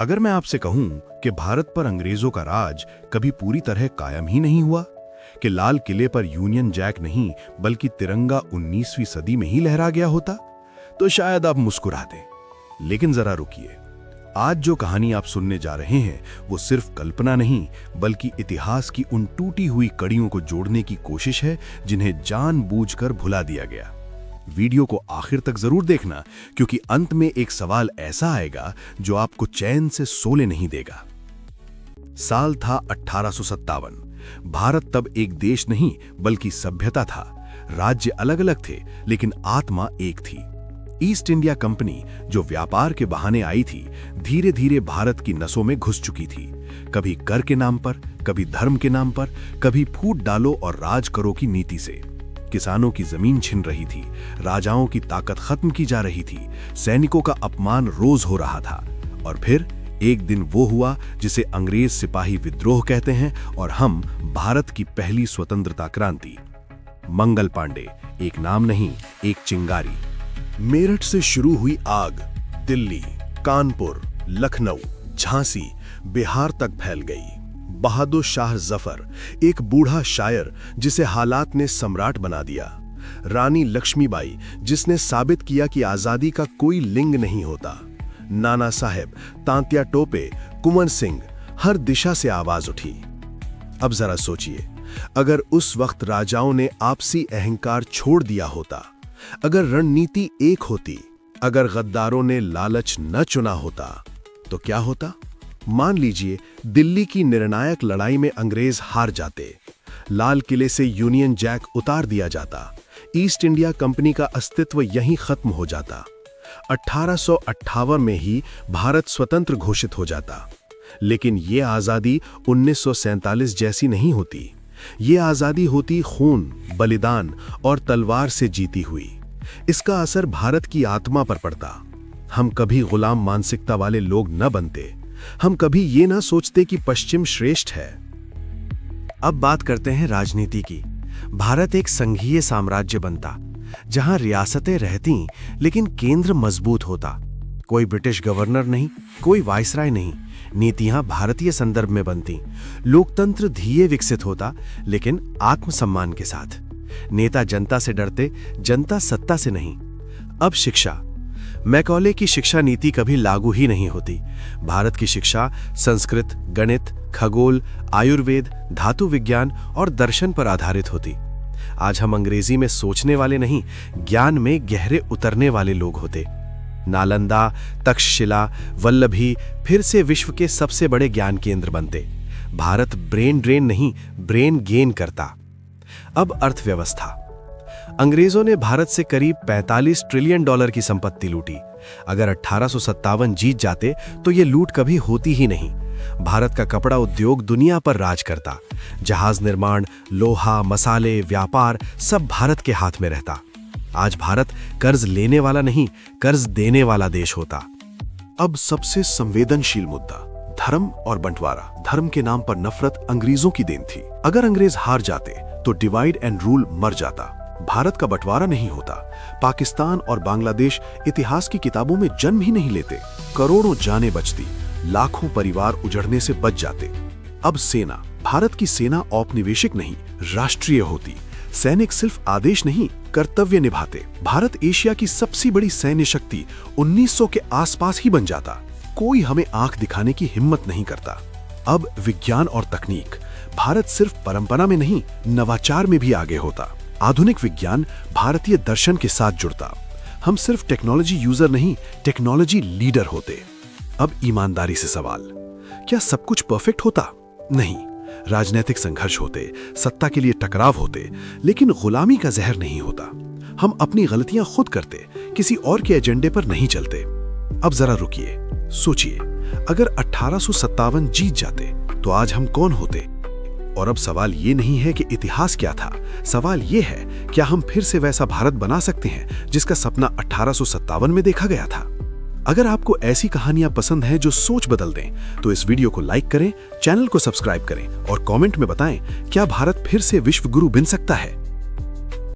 अगर मैं आपसे कहूं कि भारत पर अंग्रेजों का राज कभी पूरी तरह कायम ही नहीं हुआ, कि लाल किले पर यूनियन जैक नहीं बल्कि तिरंगा 19वीं सदी में ही लहरा गया होता, तो शायद आप मुस्कुरा दें। लेकिन जरा रुकिए, आज जो कहानी आप सुनने जा रहे हैं वो सिर्फ कल्पना नहीं बल्कि इतिहास की उन टूटी हुई कड़ियों को जोड़ने की कोशिश है जिन्हें जानबूझकर भुला दिया गया। वीडियो को आखिर तक जरूर देखना, क्योंकि अंत में एक सवाल ऐसा आएगा जो आपको चैन से सोने नहीं देगा। साल था 1857। भारत तब एक देश नहीं बल्कि सभ्यता था। राज्य अलग अलग थे लेकिन आत्मा एक थी। ईस्ट इंडिया कंपनी जो व्यापार के बहाने आई थी, धीरे धीरे भारत की नसों में घुस चुकी थी। कभी कर के नाम पर, कभी धर्म के नाम पर, कभी फूट डालो और राज करो की नीति से। किसानों की जमीन छिन रही थी, राजाओं की ताकत खत्म की जा रही थी, सैनिकों का अपमान रोज हो रहा था। और फिर एक दिन वो हुआ जिसे अंग्रेज सिपाही विद्रोह कहते हैं और हम भारत की पहली स्वतंत्रता क्रांति। मंगल पांडे एक नाम नहीं, एक चिंगारी। मेरठ से शुरू हुई आग दिल्ली, कानपुर, लखनऊ, झांसी, बिहार तक फैल गई। बहादुर शाह जफर, एक बूढ़ा शायर जिसे हालात ने सम्राट बना दिया। रानी लक्ष्मीबाई, जिसने साबित किया कि आजादी का कोई लिंग नहीं होता। नाना साहेब, तांत्या टोपे, कुंवर सिंह, हर दिशा से आवाज उठी। अब जरा सोचिए, अगर उस वक्त राजाओं ने आपसी अहंकार छोड़ दिया होता, अगर रणनीति एक होती, अगर गद्दारों ने लालच न चुना होता, तो क्या होता? मान लीजिए दिल्ली की निर्णायक लड़ाई में अंग्रेज हार जाते, लाल किले से यूनियन जैक उतार दिया जाता, ईस्ट इंडिया कंपनी का अस्तित्व यहीं खत्म हो जाता। 1858 में ही भारत स्वतंत्र घोषित हो जाता। लेकिन ये आजादी 1947 जैसी नहीं होती। ये आजादी होती खून, बलिदान और तलवार से जीती हुई। इसका असर भारत की आत्मा पर पड़ता। हम कभी गुलाम मानसिकता वाले लोग न बनते। हम कभी ये ना सोचते कि पश्चिम श्रेष्ठ है। अब बात करते हैं राजनीति की। भारत एक संघीय साम्राज्य बनता, जहां रियासतें रहती लेकिन केंद्र मजबूत होता। कोई ब्रिटिश गवर्नर नहीं, कोई वायसराय नहीं, नीतियां भारतीय संदर्भ में बनती। लोकतंत्र धीरे विकसित होता लेकिन आत्मसम्मान के साथ। नेता जनता से डरते, जनता सत्ता से नहीं। अब शिक्षा, मैकॉले की शिक्षा नीति कभी लागू ही नहीं होती। भारत की शिक्षा संस्कृत, गणित, खगोल, आयुर्वेद, धातु विज्ञान और दर्शन पर आधारित होती। आज हम अंग्रेजी में सोचने वाले नहीं, ज्ञान में गहरे उतरने वाले लोग होते। नालंदा, तक्षशिला, वल्लभी फिर से विश्व के सबसे बड़े ज्ञान केंद्र बनते। भारत ब्रेन ड्रेन नहीं, ब्रेन गेन करता। अब अर्थव्यवस्था। अंग्रेजों ने भारत से करीब 45 ट्रिलियन डॉलर की संपत्ति लूटी। अगर 1857 जीत जाते तो ये लूट कभी होती ही नहीं। भारत का कपड़ा उद्योग दुनिया पर राज करता। जहाज निर्माण, लोहा, मसाले, व्यापार सब भारत के हाथ में रहता। आज भारत कर्ज लेने वाला नहीं, कर्ज देने वाला देश होता। अब सबसे संवेदनशील मुद्दा, धर्म और बंटवारा। धर्म के नाम पर नफरत अंग्रेजों की देन थी। अगर अंग्रेज हार जाते तो डिवाइड एंड रूल मर जाता। भारत का बंटवारा नहीं होता। पाकिस्तान और बांग्लादेश इतिहास की किताबों में जन्म ही नहीं लेते। करोड़ों जानें बचती, लाखों परिवार उजड़ने से बच जाते। अब सेना, भारत की सेना औपनिवेशिक नहीं, राष्ट्रीय होती। सैनिक सिर्फ आदेश नहीं, कर्तव्य निभाते। भारत एशिया की सबसे बड़ी सैन्य शक्ति 1900 के आसपास ही बन जाता। कोई हमें आंख दिखाने की हिम्मत नहीं करता। अब विज्ञान और तकनीक, भारत सिर्फ परंपरा में नहीं, नवाचार में भी आगे होता। आधुनिक विज्ञान भारतीय दर्शन के साथ जुड़ता। हम सिर्फ टेक्नोलॉजी यूजर नहीं, टेक्नोलॉजी लीडर होते। अब ईमानदारी से सवाल, क्या सब कुछ परफेक्ट होता? नहीं, राजनीतिक संघर्ष होते, सत्ता के लिए टकराव होते, लेकिन गुलामी का जहर नहीं होता। हम अपनी गलतियां खुद करते, किसी और के एजेंडे पर नहीं चलते। अब जरा रुकिए, सोचिए, अगर 1857 जीत जाते तो आज हम कौन होते? और अब सवाल ये नहीं है कि इतिहास क्या था, सवाल ये है क्या हम फिर से वैसा भारत बना सकते हैं जिसका सपना 1857 में देखा गया था। अगर आपको ऐसी कहानियां पसंद हैं जो सोच बदल दें, तो इस वीडियो को लाइक करें, चैनल को सब्सक्राइब करें और कमेंट में बताएं क्या भारत फिर से विश्व गुरु बन सकता है।